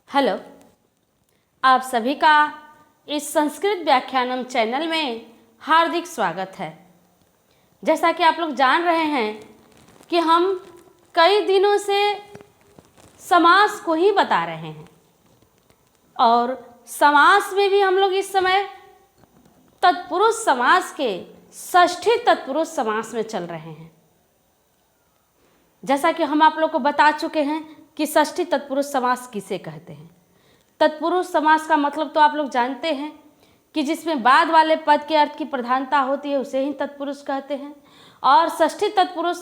Hello, आप सभी का इस संस्कृत व्याख्यानम चैनल में हार्दिक स्वागत है। जैसा कि आप लोग जान रहे हैं कि हम कई दिनों से समास को ही बता रहे हैं और समास में भी हम लोग इस समय तत्पुरुष समास के षष्ठी तत्पुरुष समास में चल रहे हैं। जैसा कि हम आप लोग को बता चुके हैं कि षष्ठी तत्पुरुष समास किसे कहते हैं। तत्पुरुष समास का मतलब तो आप लोग जानते हैं कि जिसमें बाद वाले पद के अर्थ की प्रधानता होती है उसे ही तत्पुरुष कहते हैं। और षष्ठी तत्पुरुष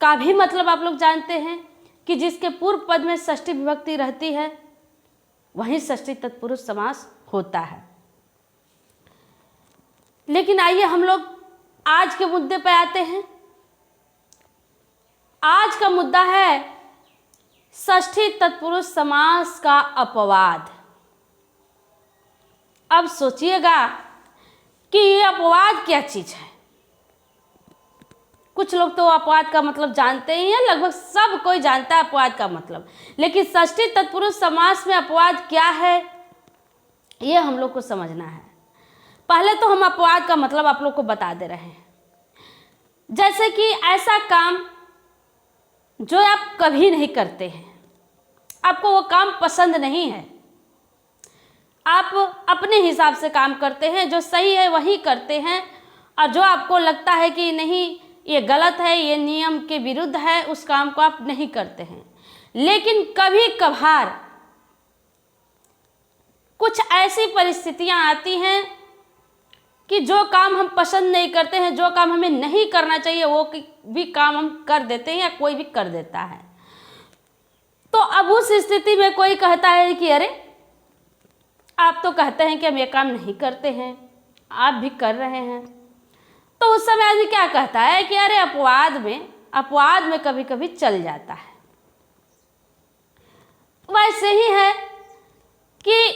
का भी मतलब आप लोग जानते हैं कि जिसके पूर्व पद में षष्ठी विभक्ति रहती है वही षष्ठी तत्पुरुष समास होता है। लेकिन आइए हम लोग आज के मुद्दे पर आते हैं। आज का मुद्दा है षष्ठी तत्पुरुष समास का अपवाद। अब सोचिएगा कि ये अपवाद क्या चीज है। कुछ लोग तो अपवाद का मतलब जानते ही हैं, लगभग सब कोई जानता है अपवाद का मतलब, लेकिन षष्ठी तत्पुरुष समास में अपवाद क्या है ये हम लोग को समझना है। पहले तो हम अपवाद का मतलब आप लोग को बता दे रहे हैं। जैसे कि ऐसा काम जो आप कभी नहीं करते हैं, आपको वो काम पसंद नहीं है, आप अपने हिसाब से काम करते हैं, जो सही है वही करते हैं, और जो आपको लगता है कि नहीं ये गलत है, ये नियम के विरुद्ध है, उस काम को आप नहीं करते हैं। लेकिन कभी कभार कुछ ऐसी परिस्थितियां आती हैं कि जो काम हम पसंद नहीं करते हैं, जो काम हमें नहीं करना चाहिए, वो भी काम हम कर देते हैं या कोई भी कर देता है। तो अब उस स्थिति में कोई कहता है कि अरे आप तो कहते हैं कि हम ये काम नहीं करते हैं, आप भी कर रहे हैं। तो उस समय आदमी क्या कहता है कि अरे अपवाद में कभी कभी चल जाता है। वैसे ही है कि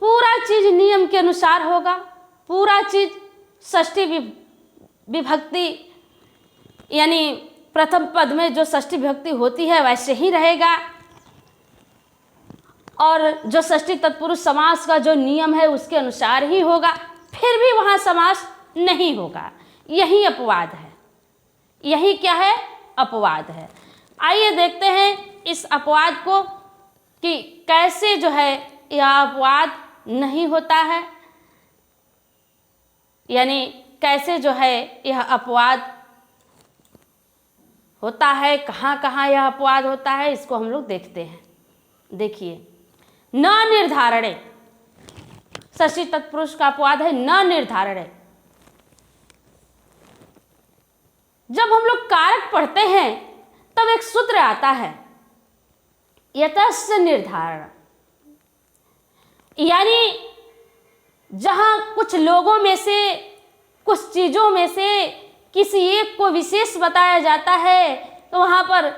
पूरा चीज नियम के अनुसार होगा, पूरा चीज षष्ठी विभक्ति यानी प्रथम पद में जो षष्ठी विभक्ति होती है वैसे ही रहेगा, और जो षष्ठी तत्पुरुष समास का जो नियम है उसके अनुसार ही होगा, फिर भी वहाँ समास नहीं होगा। यही अपवाद है। यही क्या है? अपवाद है। आइए देखते हैं इस अपवाद को कि कैसे जो है यह अपवाद नहीं होता है, यानी कैसे जो है यह अपवाद होता है, कहाँ कहाँ यह अपवाद होता है, इसको हम लोग देखते हैं। देखिए, न निर्धारणे, षष्ठी तत्पुरुष का अपवाद है न निर्धारणे। जब हम लोग कारक पढ़ते हैं तब एक सूत्र आता है यतस्य निर्धारण, यानी जहां कुछ लोगों में से, कुछ चीजों में से किसी एक को विशेष बताया जाता है तो वहां पर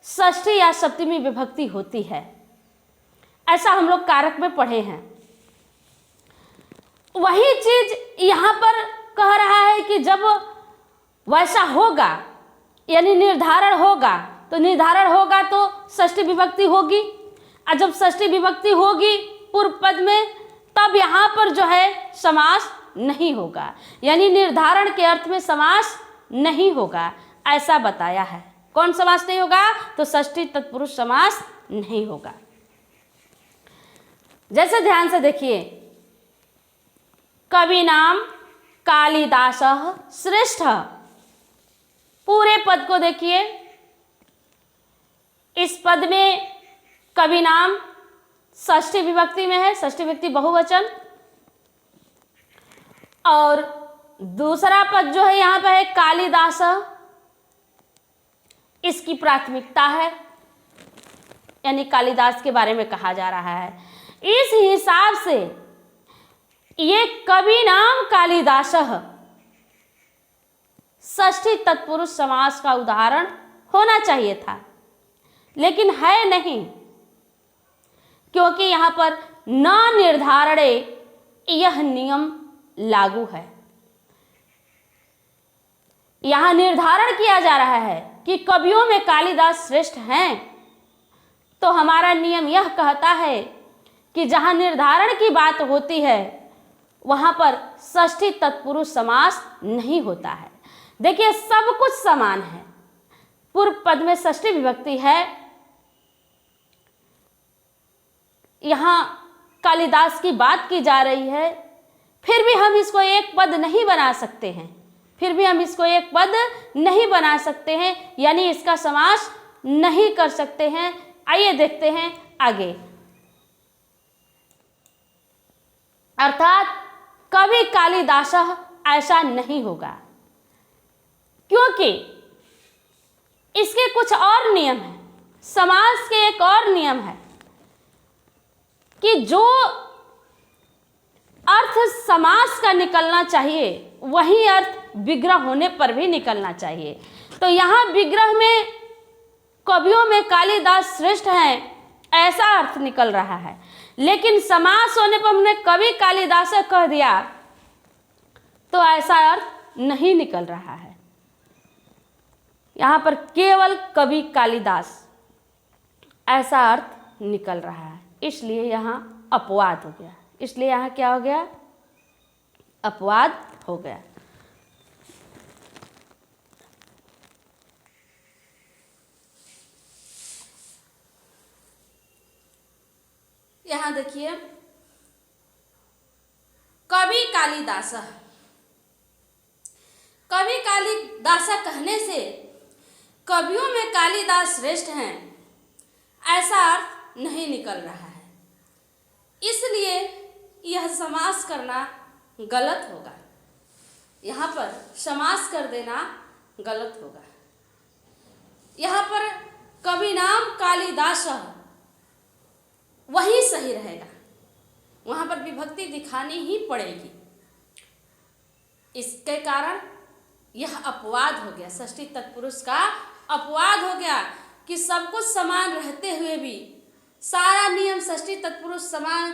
षष्ठी या सप्तमी विभक्ति होती है। ऐसा हम लोग कारक में पढ़े हैं। वही चीज यहां पर कह रहा है कि जब वैसा होगा यानी निर्धारण होगा, तो निर्धारण होगा तो षष्ठी विभक्ति होगी, और जब षष्ठी विभक्ति होगी पूर्व पद में तब यहां पर जो है समास नहीं होगा, यानी निर्धारण के अर्थ में समास नहीं होगा, ऐसा बताया है। कौन समास नहीं होगा? तो षष्ठी तत्पुरुष समास नहीं होगा। जैसे ध्यान से देखिए, कवि नाम कालिदास श्रेष्ठ, पूरे पद को देखिए। इस पद में कवि नाम षष्ठी विभक्ति में है, षष्ठी विभक्ति बहुवचन, और दूसरा पद जो है यहां पे है कालिदास, इसकी प्राथमिकता है, यानी कालिदास के बारे में कहा जा रहा है। इस हिसाब से ये कवि नाम कालिदास षष्ठी तत्पुरुष समास का उदाहरण होना चाहिए था, लेकिन है नहीं, क्योंकि यहां पर न निर्धारणे यह नियम लागू है। यहां निर्धारण किया जा रहा है कि कवियों में कालिदास श्रेष्ठ हैं, तो हमारा नियम यह कहता है कि जहाँ निर्धारण की बात होती है वहाँ पर षष्ठी तत्पुरुष समास नहीं होता है। देखिए सब कुछ समान है, पूर्व पद में षष्ठी विभक्ति है, यहाँ कालिदास की बात की जा रही है, फिर भी हम इसको एक पद नहीं बना सकते हैं, फिर भी हम इसको एक पद नहीं बना सकते हैं, यानी इसका समास नहीं कर सकते हैं। आइए देखते हैं आगे। अर्थात कभी कालिदासः ऐसा नहीं होगा, क्योंकि इसके कुछ और नियम हैं। समास के एक और नियम है कि जो अर्थ समास का निकलना चाहिए वही अर्थ विग्रह होने पर भी निकलना चाहिए। तो यहाँ विग्रह में कवियों में कालिदास श्रेष्ठ हैं ऐसा अर्थ निकल रहा है, लेकिन समास होने पर हमने कवि कालिदास कह दिया तो ऐसा अर्थ नहीं निकल रहा है। यहाँ पर केवल कवि कालिदास ऐसा अर्थ निकल रहा है, इसलिए यहाँ अपवाद हो गया। इसलिए यहाँ क्या हो गया? अपवाद हो गया। यहाँ देखिए कवि कालिदास, कवि कालिदास कहने से कवियों में कालिदास श्रेष्ठ हैं ऐसा अर्थ नहीं निकल रहा है, इसलिए यह समास करना गलत होगा। यहाँ पर समास कर देना गलत होगा। यहाँ पर कवि नाम कालिदास वही सही रहेगा, वहाँ पर विभक्ति दिखानी ही पड़ेगी। इसके कारण यह अपवाद हो गया, षष्ठी तत्पुरुष का अपवाद हो गया कि सब कुछ समान रहते हुए भी, सारा नियम षष्ठी तत्पुरुष समान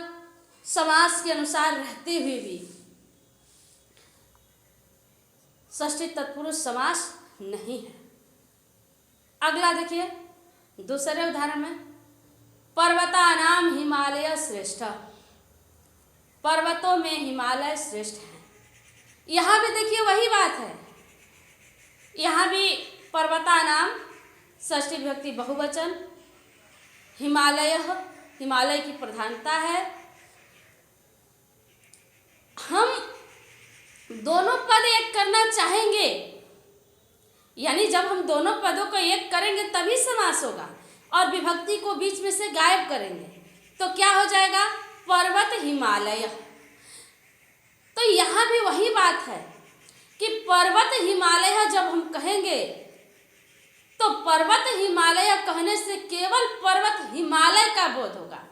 समास के अनुसार रहते हुए भी षष्ठी तत्पुरुष समास नहीं है। अगला देखिए दूसरे उदाहरण में, पर्वतानाम हिमालय श्रेष्ठ, पर्वतों में हिमालय श्रेष्ठ है। यहाँ भी देखिए वही बात है, यहाँ भी पर्वतानाम षष्ठी विभक्ति बहुवचन, हिमालय हिमालय की प्रधानता है। हम दोनों पद एक करना चाहेंगे, यानी जब हम दोनों पदों को एक करेंगे तभी समास होगा, और विभक्ति को बीच में से गायब करेंगे तो क्या हो जाएगा? पर्वत हिमालय। तो यहाँ भी वही बात है कि पर्वत हिमालय जब हम कहेंगे तो पर्वत हिमालय कहने से केवल पर्वत हिमालय का बोध होगा,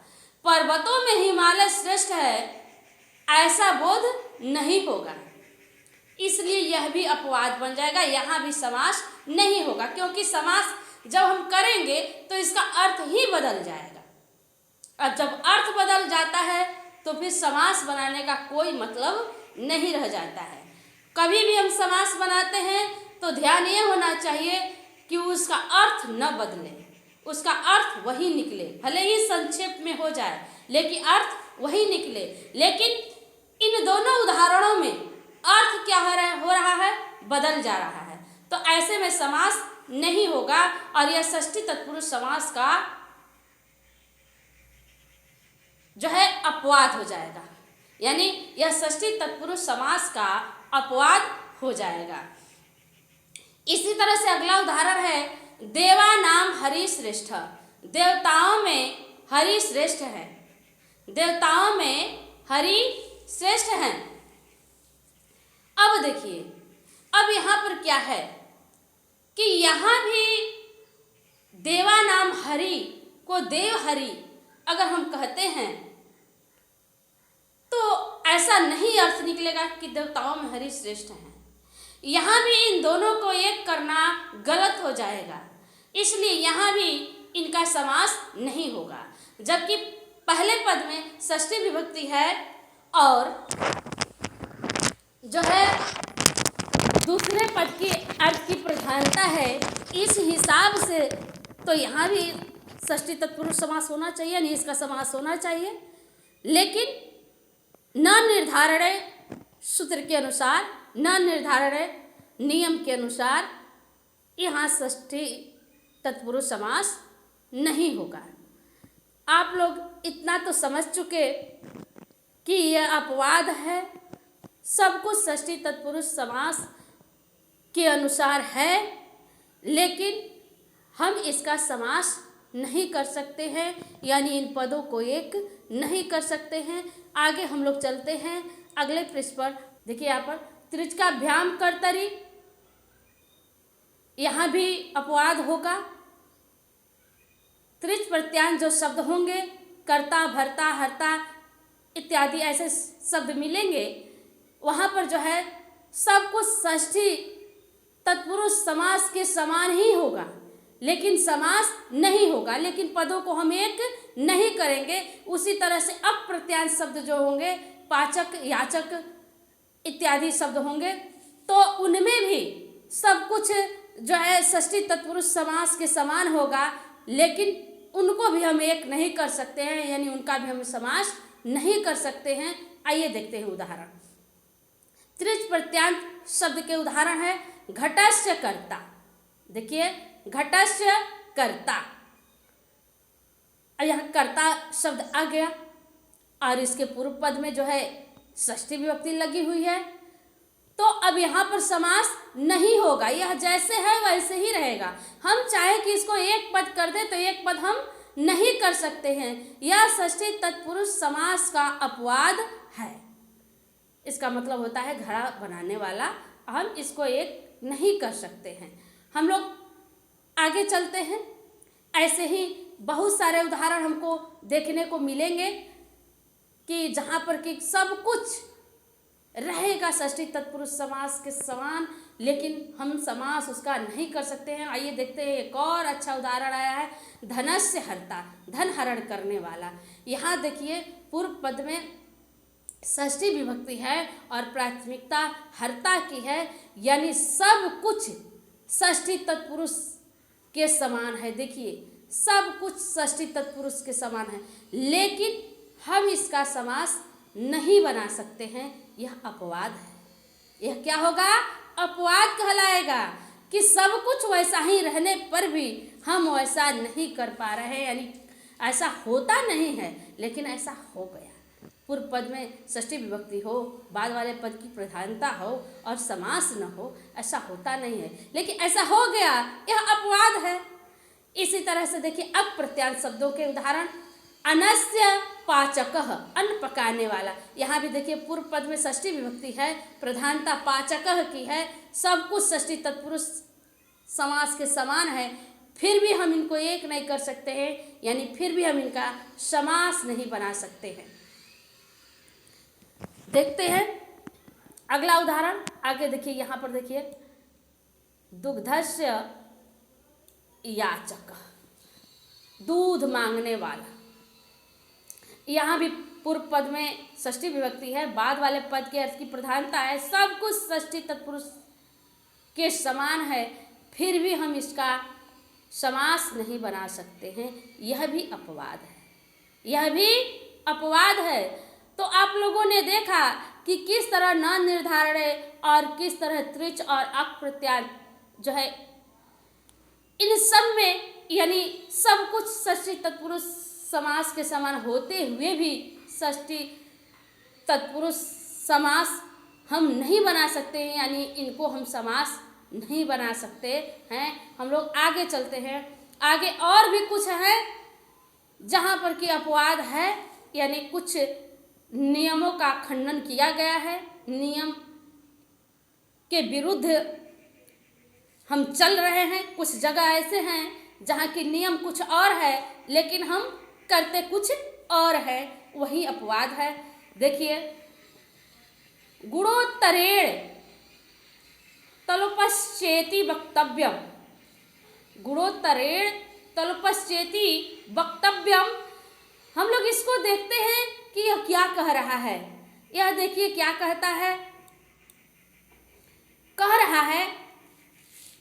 पर्वतों में हिमालय श्रेष्ठ है ऐसा बोध नहीं होगा। इसलिए यह भी अपवाद बन जाएगा, यहाँ भी समास नहीं होगा, क्योंकि समास जब हम करेंगे तो इसका अर्थ ही बदल जाएगा। अब जब अर्थ बदल जाता है तो फिर समास बनाने का कोई मतलब नहीं रह जाता है। कभी भी हम समास बनाते हैं तो ध्यान ये होना चाहिए कि उसका अर्थ न बदले, उसका अर्थ वही निकले, भले ही संक्षेप में हो जाए लेकिन अर्थ वही निकले। लेकिन इन दोनों उदाहरणों में अर्थ क्या हो रहा है? बदल जा रहा है। तो ऐसे में समास नहीं होगा और यह षष्ठी तत्पुरुष समास का जो है अपवाद हो जाएगा, यानी यह षष्ठी तत्पुरुष समास का अपवाद हो जाएगा। इसी तरह से अगला उदाहरण है, देवा नाम हरि श्रेष्ठ, देवताओं में हरि श्रेष्ठ है, देवताओं में हरि श्रेष्ठ हैं। अब देखिए, अब यहाँ पर क्या है कि यहाँ भी देवा नाम हरि को देव हरि अगर हम कहते हैं तो ऐसा नहीं अर्थ निकलेगा कि देवताओं में हरि श्रेष्ठ हैं। यहाँ भी इन दोनों को एक करना गलत हो जाएगा, इसलिए यहाँ भी इनका समास नहीं होगा। जबकि पहले पद में षष्ठी विभक्ति है और जो है दूसरे पद की अर्थ की प्रधानता है, इस हिसाब से तो यहाँ भी षष्ठी तत्पुरुष समास होना चाहिए, नहीं इसका समास होना चाहिए, लेकिन न निर्धारणे सूत्र के अनुसार, न निर्धारणे नियम के अनुसार यहाँ षष्ठी तत्पुरुष समास नहीं होगा। आप लोग इतना तो समझ चुके कि यह अपवाद है, सब कुछ षष्ठी तत्पुरुष समास के अनुसार है, लेकिन हम इसका समास नहीं कर सकते हैं, यानी इन पदों को एक नहीं कर सकते हैं। आगे हम लोग चलते हैं अगले पृष्ठ पर। देखिए यहाँ पर त्रिचकाभ्याम कर्तरी, यहाँ भी अपवाद होगा। त्रिच प्रत्यान जो शब्द होंगे, कर्ता, भर्ता, हर्ता इत्यादि ऐसे शब्द मिलेंगे, वहाँ पर जो है सब कुछ षष्ठी तत्पुरुष समास के समान ही होगा, लेकिन समास नहीं होगा, लेकिन पदों को हम एक नहीं करेंगे। उसी तरह से अप्रत्यान शब्द जो होंगे, पाचक, याचक इत्यादि शब्द होंगे, तो उनमें भी सब कुछ जो है षष्ठी तत्पुरुष समास के समान होगा, लेकिन उनको भी हम एक नहीं कर सकते हैं, यानी उनका भी हम समास नहीं कर सकते हैं। आइए देखते हैं उदाहरण। त्रिच प्रत्यांत शब्द के उदाहरण है घटस्य कर्ता। देखिए घटस्य कर्ता, यहाँ कर्ता शब्द आ गया और इसके पूर्व पद में जो है षष्ठी विभक्ति लगी हुई है, तो अब यहाँ पर समास नहीं होगा, यह जैसे है वैसे ही रहेगा। हम चाहे कि इसको एक पद कर दे तो एक पद हम नहीं कर सकते हैं। यह षष्ठी तत्पुरुष समास का अपवाद है। इसका मतलब होता है घड़ा बनाने वाला, हम इसको एक नहीं कर सकते हैं। हम लोग आगे चलते हैं। ऐसे ही बहुत सारे उदाहरण हमको देखने को मिलेंगे कि जहाँ पर कि सब कुछ रहेगा षष्ठी तत्पुरुष समास के समान, लेकिन हम समास उसका नहीं कर सकते हैं। आइए देखते हैं, एक और अच्छा उदाहरण आया है धनस्य हर्ता, धन हरण करने वाला। यहाँ देखिए पूर्व पद में षष्ठी विभक्ति है और प्राथमिकता हर्ता की है, यानी सब कुछ षष्ठी तत्पुरुष के समान है। देखिए सब कुछ षष्ठी तत्पुरुष के समान है, लेकिन हम इसका समास नहीं बना सकते हैं। यह अपवाद है। यह क्या होगा? अपवाद कहलाएगा कि सब कुछ वैसा ही रहने पर भी हम वैसा नहीं कर पा रहे हैं, यानी ऐसा होता नहीं है, लेकिन ऐसा हो गया। पूर्व पद में षष्ठी विभक्ति हो, बाद वाले पद की प्रधानता हो और समास न हो, ऐसा होता नहीं है, लेकिन ऐसा हो गया, यह अपवाद है। इसी तरह से देखिए अप्रत्यान शब्दों के उदाहरण अनस्य पाचकः, अन्न पकाने वाला। यहाँ भी देखिए पूर्व पद में षष्ठी विभक्ति है, प्रधानता पाचकः की है, सब कुछ षष्ठी तत्पुरुष समास के समान है, फिर भी हम इनको एक नहीं कर सकते हैं, यानी फिर भी हम इनका समास नहीं बना सकते हैं। देखते हैं अगला उदाहरण। आगे देखिए, यहाँ पर देखिए दुग्धस्य याचक, दूध मांगने वाला। यहाँ भी पूर्व पद में षष्ठी विभक्ति है, बाद वाले पद के अर्थ की प्रधानता है, सब कुछ षष्ठी तत्पुरुष के समान है, फिर भी हम इसका समास नहीं बना सकते हैं। यह भी अपवाद है, यह भी अपवाद है। तो आप लोगों ने देखा कि किस तरह न निर्धारणे और किस तरह त्रिच और अप्रत्यान जो है, इन सब में यानी सब कुछ षष्ठी तत्पुरुष समास के समान होते हुए भी षष्ठी तत्पुरुष समास हम नहीं बना सकते हैं, यानी इनको हम समास नहीं बना सकते हैं। हम लोग आगे चलते हैं। आगे और भी कुछ है जहाँ पर कि अपवाद है, यानी कुछ नियमों का खंडन किया गया है, नियम के विरुद्ध हम चल रहे हैं। कुछ जगह ऐसे हैं जहाँ की नियम कुछ और है, लेकिन हम करते कुछ और है, वही अपवाद है। देखिए गुणोत्तरेण तलुपश्चेति वक्तव्यम, गुणोत्तरेण तलुपश्चेति वक्तव्यम। हम लोग इसको देखते हैं कि यह क्या कह रहा है। यह देखिए क्या कहता है, कह रहा है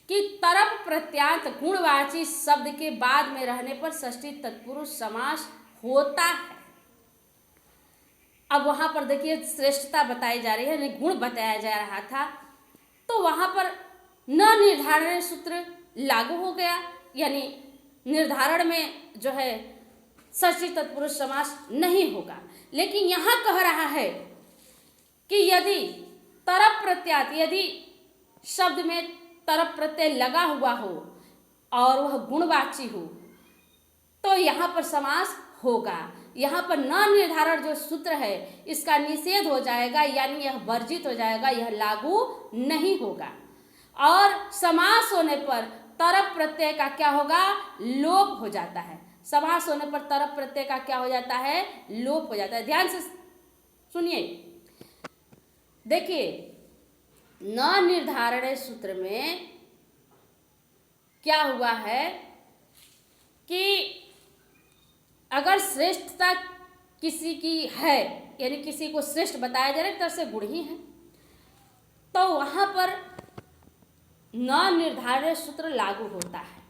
कि तरप प्रत्यांत गुणवाची शब्द के बाद में रहने पर षष्ठी तत्पुरुष समास होता है। अब वहां पर देखिए श्रेष्ठता बताई जा रही है, गुण बताया जा रहा था, तो वहां पर न निर्धारण सूत्र लागू हो गया, यानी निर्धारण में जो है षष्ठी तत्पुरुष समास नहीं होगा। लेकिन यहां कह रहा है कि यदि तरप प्रत्यात, यदि शब्द में तरप प्रत्यय लगा हुआ हो और वह गुणवाची हो तो यहां पर समास होगा। यहाँ पर न निर्धारण जो सूत्र है इसका निषेध हो जाएगा, यानी यह वर्जित हो जाएगा, यह लागू नहीं होगा। और समास होने पर तरप प्रत्यय का क्या होगा, लोप हो जाता है। समास होने पर तरप प्रत्यय का क्या हो जाता है, लोप हो जाता है। ध्यान से सुनिए, देखिए न निर्धारण सूत्र में क्या हुआ है कि अगर श्रेष्ठता किसी की है, यानी किसी को श्रेष्ठ बताया जा रहा है, तरह से गुण ही है, तो वहां पर न निर्धारण सूत्र लागू होता है,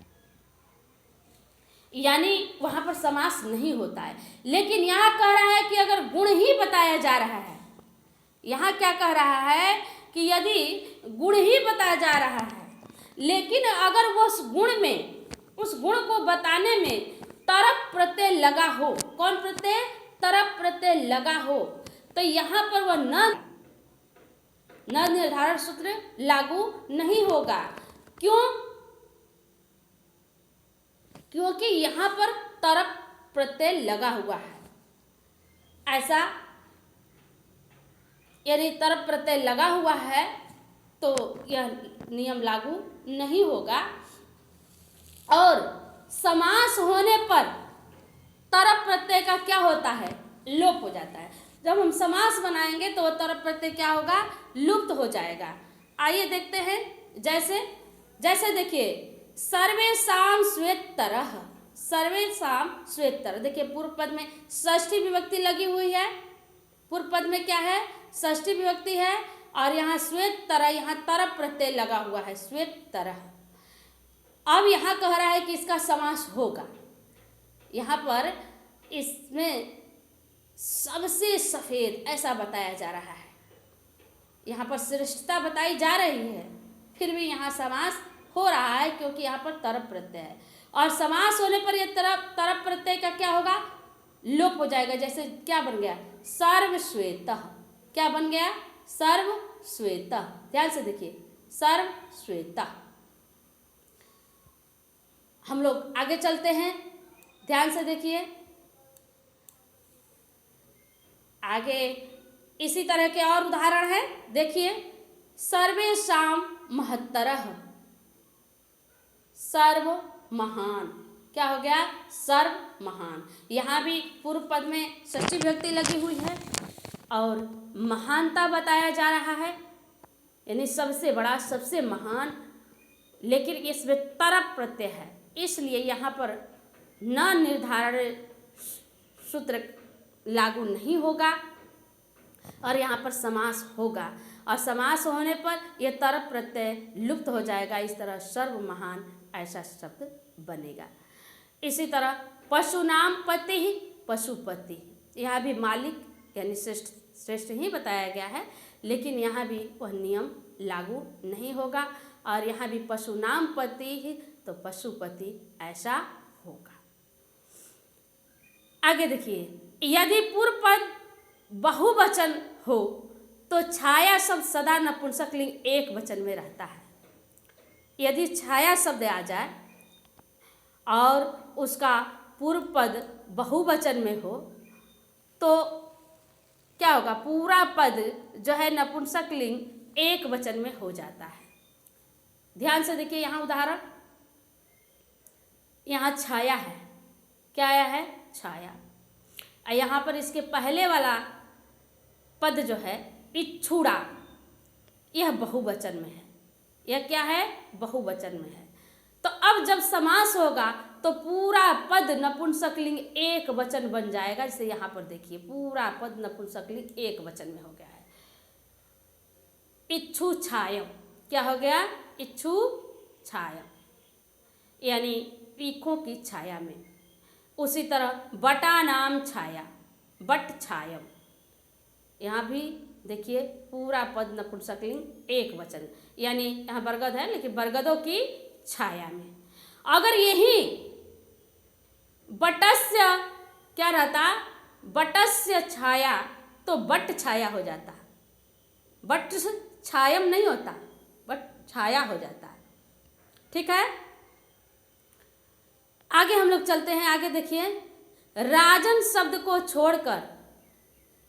यानी वहां पर समास नहीं होता है। लेकिन यहाँ कह रहा है कि अगर गुण ही बताया जा रहा है, यहाँ क्या कह रहा है कि यदि गुण ही बताया जा रहा है, लेकिन अगर वो उस गुण में, उस गुण को बताने में तरप प्रत्यय लगा हो, कौन प्रत्यय, तरप प्रत्यय लगा हो, तो यहाँ पर वह न निर्धारण सूत्र लागू नहीं होगा। क्यों? क्योंकि यहाँ पर तरप प्रत्यय लगा हुआ है, ऐसा, यदि तरप प्रत्यय लगा हुआ है तो यह नियम लागू नहीं होगा। और समास होने पर तरप प्रत्यय का क्या होता है, लोप हो जाता है। जब हम समास बनाएंगे तो तरप प्रत्यय क्या होगा, लुप्त हो जाएगा। आइए देखते हैं, जैसे देखिए सर्वेषां श्वेतरः, सर्वेषां श्वेतरः, देखिए पूर्व पद में षष्ठी विभक्ति लगी हुई है, पूर्व पद में क्या है, षष्ठी विभक्ति है, और यहाँ श्वेतरः, यहाँ तरप प्रत्यय लगा हुआ है, श्वेतरः। अब यहाँ कह रहा है कि इसका समास होगा। यहाँ पर इसमें सबसे सफेद ऐसा बताया जा रहा है, यहाँ पर श्रेष्ठता बताई जा रही है, फिर भी यहाँ समास हो रहा है क्योंकि यहाँ पर तरप प्रत्यय है। और समास होने पर यह तरप प्रत्यय का क्या होगा, लोप हो जाएगा। जैसे क्या बन गया, सर्वश्वेतः, क्या बन गया, सर्वश्वेतः। ध्यान से देखिए, सर्वश्वेतः। हम लोग आगे चलते हैं, ध्यान से देखिए आगे इसी तरह के और उदाहरण है। देखिए सर्वेषां महत्तरः, सर्व महान, क्या हो गया, सर्व महान। यहाँ भी पूर्व पद में षष्ठी विभक्ति लगी हुई है और महानता बताया जा रहा है, यानी सबसे बड़ा, सबसे महान, लेकिन इसमें तरप प्रत्यय है, इसलिए यहाँ पर न निर्धारण सूत्र लागू नहीं होगा और यहाँ पर समास होगा। और समास होने पर यह तरप प्रत्यय लुप्त हो जाएगा। इस तरह सर्व महान ऐसा शब्द बनेगा। इसी तरह पशुनाम पति, पशुपति, यहाँ भी मालिक यानी श्रेष्ठ ही बताया गया है, लेकिन यहाँ भी वह नियम लागू नहीं होगा। और यहाँ भी पशुनाम पति तो पशुपति ऐसा होगा। आगे देखिए, यदि पूर्व पद बहुवचन हो तो छाया शब्द सदा नपुंसकलिंग एक वचन में रहता है। यदि छाया शब्द आ जाए और उसका पूर्व पद बहुवचन में हो तो क्या होगा, पूरा पद जो है नपुंसकलिंग एक वचन में हो जाता है। ध्यान से देखिए, यहाँ उदाहरण, यहाँ छाया है, क्या आया है, छाया। यहाँ पर इसके पहले वाला पद जो है इच्छुड़ा, यह बहुवचन में है, यह क्या है, बहुवचन में है। तो अब जब समास होगा तो पूरा पद नपुंसकलिंग एक वचन बन जाएगा। जैसे यहाँ पर देखिए पूरा पद नपुंसकलिंग एक वचन में हो गया है। इच्छु छायम, क्या हो गया, इच्छु छाया, यानी पीखों की छाया में। उसी तरह बटानाम छाया, बट छायम। यहाँ भी देखिए पूरा पद नपुंसकलिंग एक वचन, यानी यहाँ बरगद है लेकिन बरगदों की छाया में। अगर यही बटस्य क्या रहता, बटस्य छाया, तो बट छाया हो जाता, बट छायम नहीं होता, बट छाया हो जाता है। ठीक है, आगे हम लोग चलते हैं। आगे देखिए, राजन शब्द को छोड़कर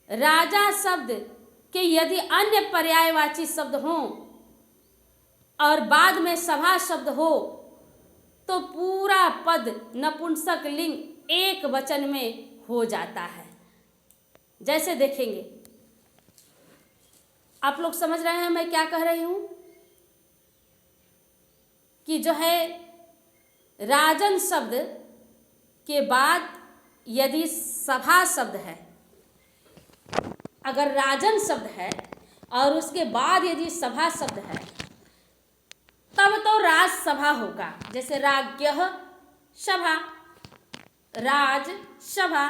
राजा शब्द के यदि अन्य पर्यायवाची शब्द हों और बाद में सभा शब्द हो तो पूरा पद नपुंसक लिंग एक वचन में हो जाता है। जैसे देखेंगे, आप लोग समझ रहे हैं मैं क्या कह रही हूं, कि जो है राजन शब्द के बाद यदि सभा शब्द है, अगर राजन शब्द है और उसके बाद यदि सभा शब्द है तब तो राज सभा होगा। जैसे राज्ञः सभा, राज सभा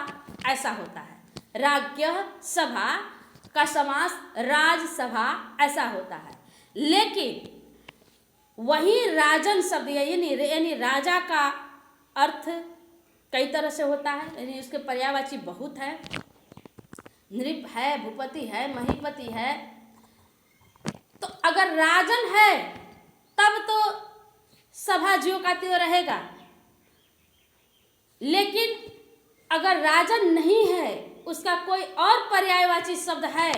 ऐसा होता है। राज्ञः सभा का समास राजसभा ऐसा होता है। लेकिन वही राजन शब्द यानी राजा का अर्थ कई तरह से होता है, यानी उसके पर्यायवाची बहुत है। नृप है, भूपति है, महीपति है। तो अगर राजन है तब तो सभा ज्यों का त्यों रहेगा, लेकिन अगर राजन नहीं है, उसका कोई और पर्यायवाची शब्द है,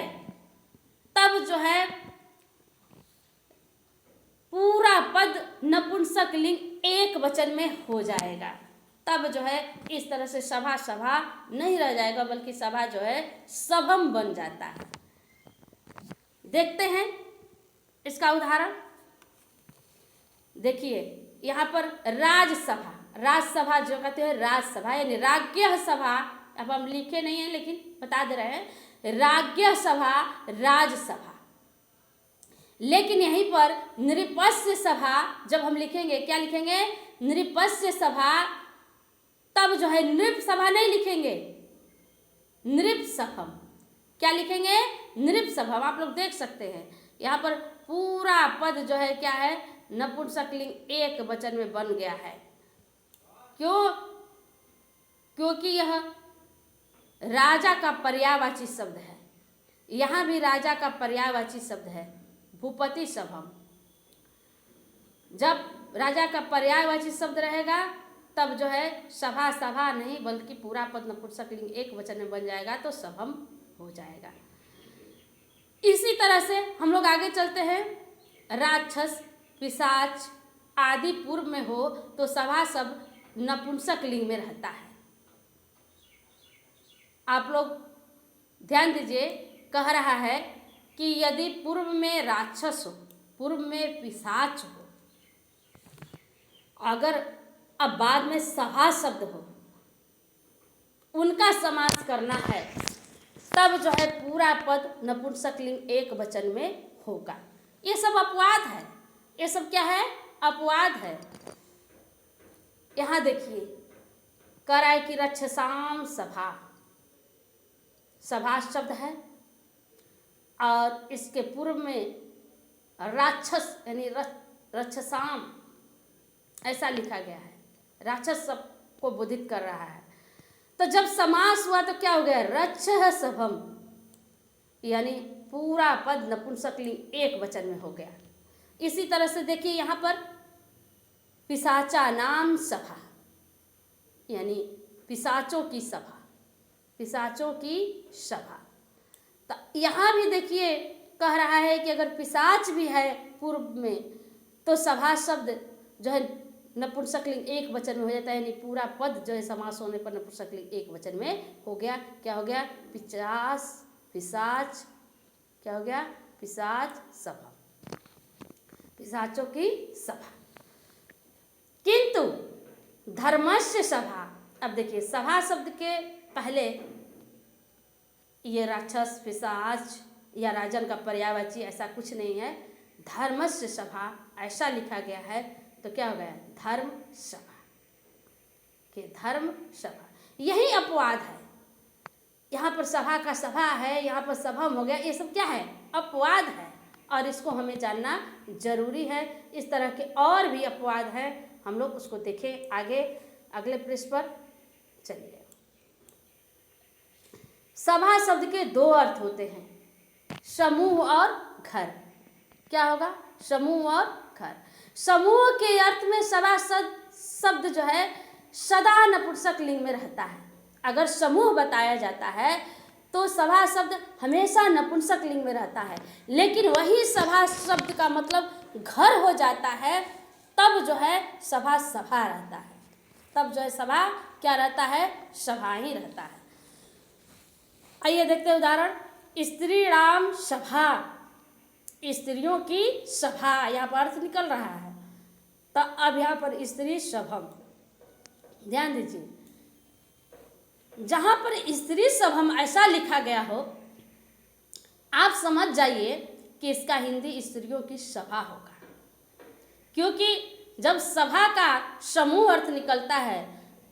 तब जो है पूरा पद नपुंसक लिंग एक वचन में हो जाएगा। तब जो है इस तरह से सभा सभा नहीं रह जाएगा, बल्कि सभा जो है सभम बन जाता है। देखते हैं इसका उदाहरण। देखिए यहाँ पर राजसभा, राजसभा जो कहते हैं राजसभा, यानी राज्ञः सभा, अब हम लिखे नहीं है लेकिन बता दे रहे हैं, राज्ञः सभा राजसभा। लेकिन यहीं पर नृपस्य सभा जब हम लिखेंगे, क्या लिखेंगे, नृपस्य सभा, तब जो है नृप सभा नहीं लिखेंगे, नृप सभम। क्या लिखेंगे, नृप सभम। आप लोग देख सकते हैं यहाँ पर पूरा पद जो है क्या है, नपुंसक लिंग एक वचन में बन गया है। क्यों? क्योंकि यह राजा का पर्यायवाची शब्द है। यहाँ भी राजा का पर्यायवाची शब्द है, भूपति सभम। जब राजा का पर्यायवाची शब्द रहेगा तब जो है सभा सभा नहीं बल्कि पूरा पद नपुंसक लिंग एक वचन में बन जाएगा, तो सभम हो जाएगा। इसी तरह से हम लोग आगे चलते हैं। राक्षस, पिशाच आदि पूर्व में हो तो सभा शब्द नपुंसक लिंग में रहता है। आप लोग ध्यान दीजिए, कह रहा है कि यदि पूर्व में राक्षस हो, पूर्व में पिशाच हो, अगर अब बाद में सभा शब्द हो, उनका समास करना है, तब जो है पूरा पद नपुंसक लिंग एक वचन में होगा। ये सब अपवाद है, ये सब क्या है, अपवाद है। यहाँ देखिए कह रहा है कि रक्षसाम सभा, सभा शब्द है और इसके पूर्व में राक्षस यानी रक्षसाम ऐसा लिखा गया है। राक्षस सब को बोधित कर रहा है। तो जब समास हुआ तो क्या हो गया, रक्षः सभम, यानी पूरा पद नपुंसक लिंग एक वचन में हो गया। इसी तरह से देखिए यहाँ पर पिशाचा नाम सभा, यानी पिशाचों की सभा, पिशाचों की सभा। तो यहाँ भी देखिए कह रहा है कि अगर पिशाच भी है पूर्व में तो सभा शब्द जो है नपुंसक लिंग एक वचन में हो जाता है, यानी पूरा पद जो है समास होने पर नपुंसक लिंग एक वचन में हो गया। क्या हो गया, पिशाच, पिशाच, क्या हो गया, पिशाच सभा, पिशाचों की सभा। किंतु धर्मस्य सभा, अब देखिए सभा शब्द के पहले ये राक्षस, पिशाच या राजन का पर्यायवाची ऐसा कुछ नहीं है। धर्मस्य सभा ऐसा लिखा गया है तो क्या हो गया, धर्म सभा, कि धर्म सभा, यही अपवाद है। यहाँ पर सभा का सभा है, यहाँ पर सभम हो गया, ये सब क्या है, अपवाद है, और इसको हमें जानना जरूरी है। इस तरह के और भी अपवाद हैं, हम लोग उसको देखें आगे अगले पृष्ठ पर। चलिए, सभा शब्द के दो अर्थ होते हैं, समूह और घर। क्या होगा, समूह और घर। समूह के अर्थ में सभा शब्द जो है सदा नपुंसक लिंग में रहता है। अगर समूह बताया जाता है तो सभा शब्द हमेशा नपुंसक लिंग में रहता है, लेकिन वही सभा शब्द का मतलब घर हो जाता है तब जो है सभा सभा रहता है, तब जो है सभा क्या रहता है, सभा ही रहता है। आइए देखते हैं उदाहरण, स्त्रीणाम सभा, स्त्रियों की सभा, यहाँ पर अर्थ निकल रहा है। तो अब यहाँ पर स्त्री सभम, ध्यान दीजिए, जहाँ पर स्त्री सभम ऐसा लिखा गया हो, आप समझ जाइए कि इसका हिंदी स्त्रियों की सभा होगा, क्योंकि जब सभा का समूह अर्थ निकलता है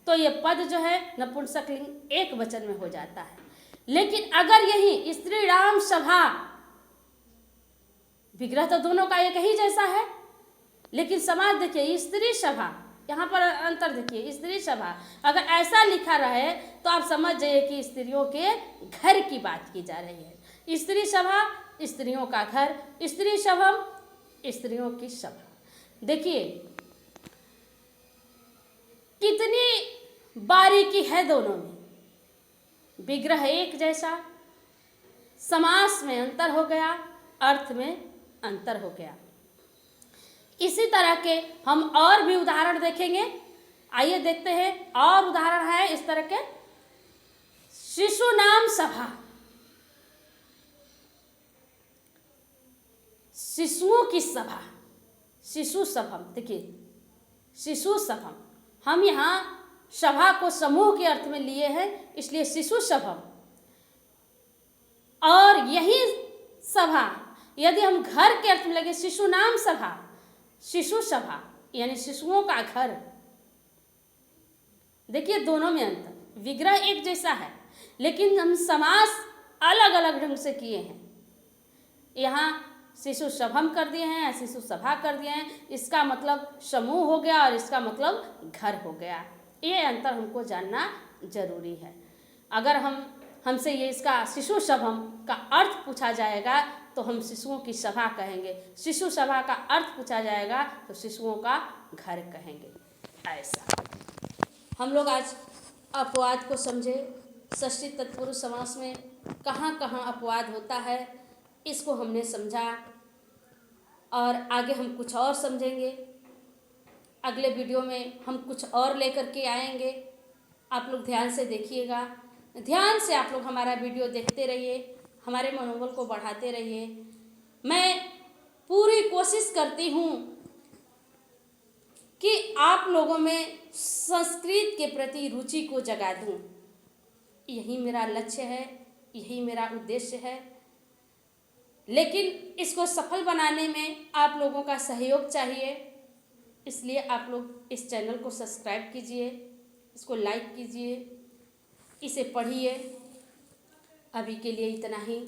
तो ये पद जो है नपुंसक लिंग एक वचन में हो जाता है। लेकिन अगर यही स्त्रीणाम सभा, विग्रह तो दोनों का एक ही जैसा है, लेकिन समाज देखिए स्त्री सभा, यहाँ पर अंतर देखिए, स्त्री सभा अगर ऐसा लिखा रहे तो आप समझ जाइए कि स्त्रियों के घर की बात की जा रही है। स्त्री सभा, स्त्रियों का घर, स्त्री सभम, स्त्रियों की सभा। देखिए कितनी बारीकी है दोनों में, विग्रह एक जैसा, समास में अंतर हो गया, अर्थ में अंतर हो गया। इसी तरह के हम और भी उदाहरण देखेंगे। आइए देखते हैं, और उदाहरण है इस तरह के, शिशु नाम सभा, शिशुओं की सभा, शिशु सभम। देखिए शिशु सभम, हम यहाँ सभा को समूह के अर्थ में लिए हैं, इसलिए शिशु सभम। और यही सभा यदि हम घर के अर्थ में लगे, शिशु नाम सभा, शिशु सभा यानी शिशुओं का घर। देखिए दोनों में अंतर, विग्रह एक जैसा है लेकिन हम समास अलग अलग ढंग से किए हैं। यहाँ शिशु सभम कर दिए हैं, शिशु सभा कर दिए हैं, इसका मतलब समूह हो गया और इसका मतलब घर हो गया। ये अंतर हमको जानना जरूरी है। अगर हमसे ये इसका शिशु सभम का अर्थ पूछा जाएगा तो हम शिशुओं की सभा कहेंगे, शिशु सभा का अर्थ पूछा जाएगा तो शिशुओं का घर कहेंगे। ऐसा हम लोग आज अपवाद को समझे, षष्ठी तत्पुरुष समास में कहाँ कहाँ अपवाद होता है इसको हमने समझा, और आगे हम कुछ और समझेंगे। अगले वीडियो में हम कुछ और लेकर के आएंगे। आप लोग ध्यान से देखिएगा, ध्यान से आप लोग हमारा वीडियो देखते रहिए, हमारे मनोबल को बढ़ाते रहिए। मैं पूरी कोशिश करती हूँ कि आप लोगों में संस्कृत के प्रति रुचि को जगा दूँ। यही मेरा लक्ष्य है, यही मेरा उद्देश्य है। लेकिन इसको सफल बनाने में आप लोगों का सहयोग चाहिए, इसलिए आप लोग इस चैनल को सब्सक्राइब कीजिए, इसको लाइक कीजिए, इसे पढ़िए। अभी के लिए इतना ही।